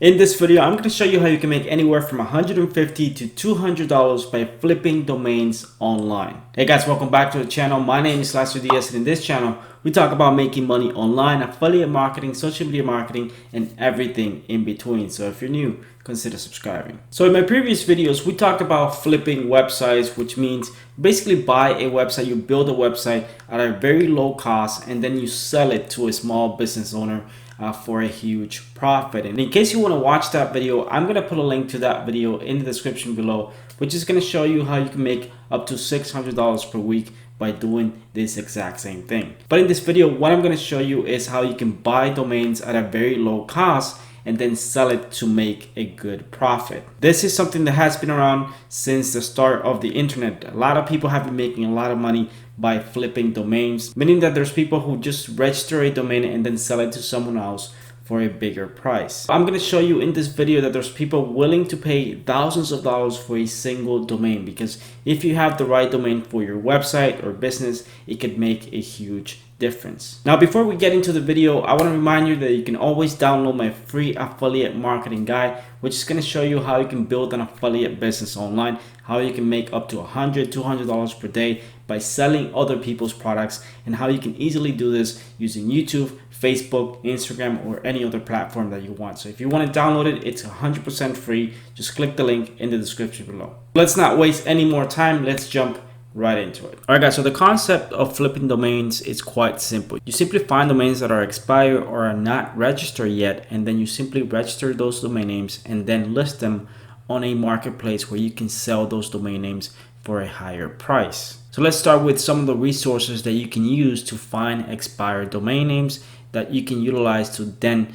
In this video, I'm going to show you how you can make anywhere from $150 to $200 by flipping domains online. Hey guys, welcome back to the channel. My name is Lester Diaz, and in this channel, we talk about making money online, affiliate marketing, social media marketing, and everything in between. So if you're new, consider subscribing. So in my previous videos, we talked about flipping websites, which means basically buy a website, you build a website at a very low cost, and then you sell it to a small business owner for a huge profit. And in case you want to watch that video, I'm going to put a link to that video in the description below, which is going to show you how you can make up to $600 per week by doing this exact same thing. But in this video, what I'm going to show you is how you can buy domains at a very low cost and then sell it to make a good profit. This is something that has been around since the start of the internet. A lot of people have been making a lot of money by flipping domains, meaning that there's people who just register a domain and then sell it to someone else for a bigger price. I'm going to show you in this video that there's people willing to pay thousands of dollars for a single domain, because if you have the right domain for your website or business, it could make a huge difference. Now, before we get into the video, I want to remind you that you can always download my free affiliate marketing guide, which is going to show you how you can build an affiliate business online, how you can make up to $100, $200 per day by selling other people's products, and how you can easily do this using YouTube, Facebook, Instagram, or any other platform that you want. So if you want to download it, it's 100% free. Just click the link in the description below. Let's not waste any more time. Let's jump right into it. All right, guys, so the concept of flipping domains is quite simple. You simply find domains that are expired or are not registered yet, and then you simply register those domain names and then list them on a marketplace where you can sell those domain names for a higher price. So let's start with some of the resources that you can use to find expired domain names that you can utilize to then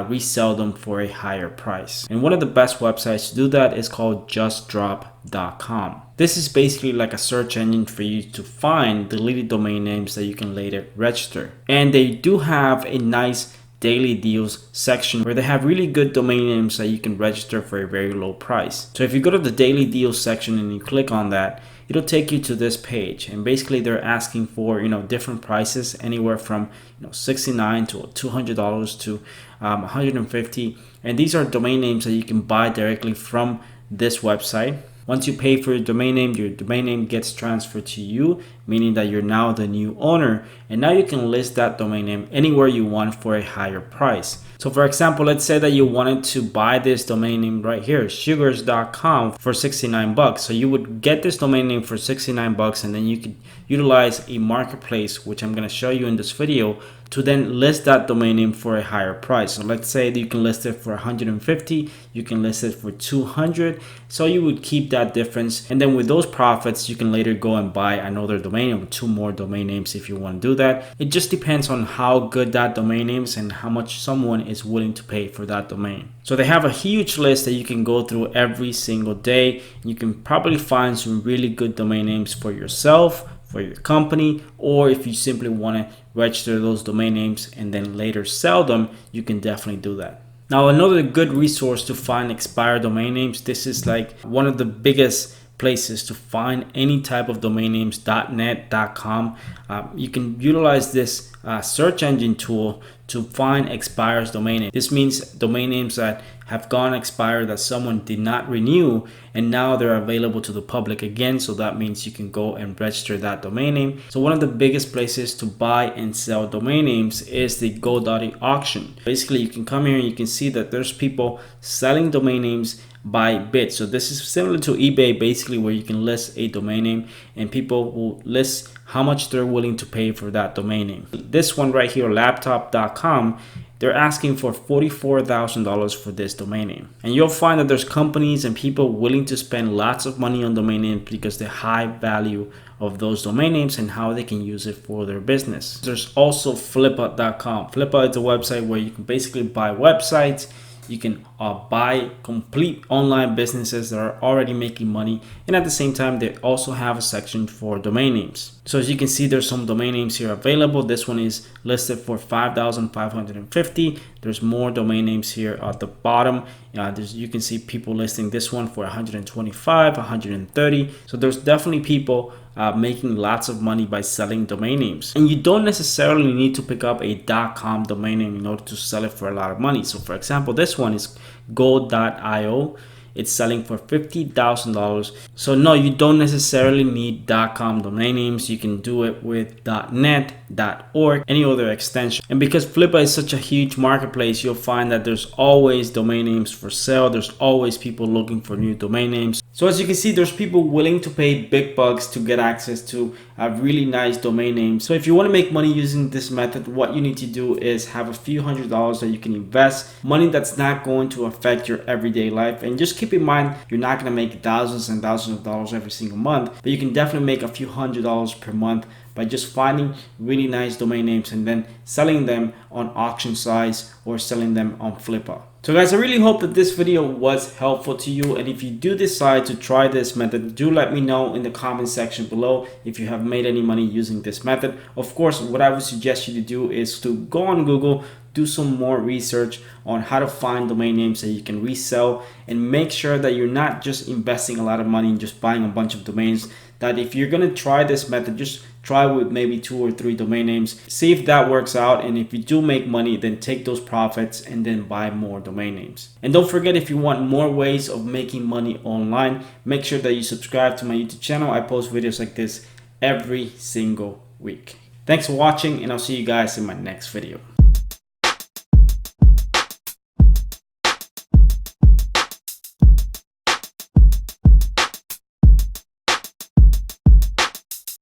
resell them for a higher price. And one of the best websites to do that is called justdrop.com. This is basically like a search engine for you to find deleted domain names that you can later register. And they do have a nice daily deals section where they have really good domain names that you can register for a very low price. So if you go to the daily deals section and you click on that, it'll take you to this page, and basically they're asking for different prices, anywhere from $69 to $200 to $150, and these are domain names that you can buy directly from this website. Once you pay for your domain name gets transferred to you, meaning that you're now the new owner, and now you can list that domain name anywhere you want for a higher price. So for example, let's say that you wanted to buy this domain name right here, sugars.com, for $69. So you would get this domain name for $69, and then you could utilize a marketplace, which I'm going to show you in this video, to then list that domain name for a higher price. So let's say that you can list it for $150, you can list it for $200. So you would keep that difference, and then with those profits, you can later go and buy another domain name or two more domain names if you want to do that. It just depends on how good that domain name is and how much someone is willing to pay for that domain. So they have a huge list that you can go through every single day. You can probably find some really good domain names for yourself, for your company, or if you simply want to register those domain names and then later sell them, you can definitely do that. Now, another good resource to find expired domain names, this is like one of the biggest places to find any type of domain names, .net, .com. You can utilize this search engine tool to find expired domain names. This means domain names that have gone expired, that someone did not renew, and now they're available to the public again. So that means you can go and register that domain name. So one of the biggest places to buy and sell domain names is the GoDaddy auction. Basically, you can come here and you can see that there's people selling domain names by bid. So this is similar to eBay, basically, where you can list a domain name and people will list how much they're willing to pay for that domain name. This one right here, laptop.com, they're asking for $44,000 for this domain name. And you'll find that there's companies and people willing to spend lots of money on domain names because the high value of those domain names and how they can use it for their business. There's also Flipper.com. Flipper is a website where you can basically buy websites. You can buy complete online businesses that are already making money, and at the same time they also have a section for domain names. So as you can see, there's some domain names here available. This one is listed for $5,550. There's more domain names here at the bottom. You can see people listing this one for $125, $130. So there's definitely people making lots of money by selling domain names. And you don't necessarily need to pick up a .com domain name in order to sell it for a lot of money. So for example, this one is go.io. It's selling for $50,000. So no, you don't necessarily need .com domain names. You can do it with .net, .org, any other extension. And because Flippa is such a huge marketplace, you'll find that there's always domain names for sale. There's always people looking for new domain names. So as you can see, there's people willing to pay big bucks to get access to a really nice domain name. So if you want to make money using this method, what you need to do is have a few $100s that you can invest, money that's not going to affect your everyday life. And just keep in mind, you're not going to make thousands and thousands of dollars every single month, but you can definitely make a few $100s per month by just finding really nice domain names and then selling them on auction sites or selling them on Flippa. So guys, I really hope that this video was helpful to you, and if you do decide to try this method, do let me know in the comment section below if you have made any money using this method. Of course, what I would suggest you to do is to go on Google, do some more research on how to find domain names that you can resell, and make sure that you're not just investing a lot of money and just buying a bunch of domains. That if you're going to try this method, just try with maybe 2 or 3 domain names, see if that works out, and if you do make money, then take those profits and then buy more domain names. And don't forget, if you want more ways of making money online, make sure that you subscribe to my YouTube channel. I post videos like this every single week. Thanks for watching, and I'll see you guys in my next video.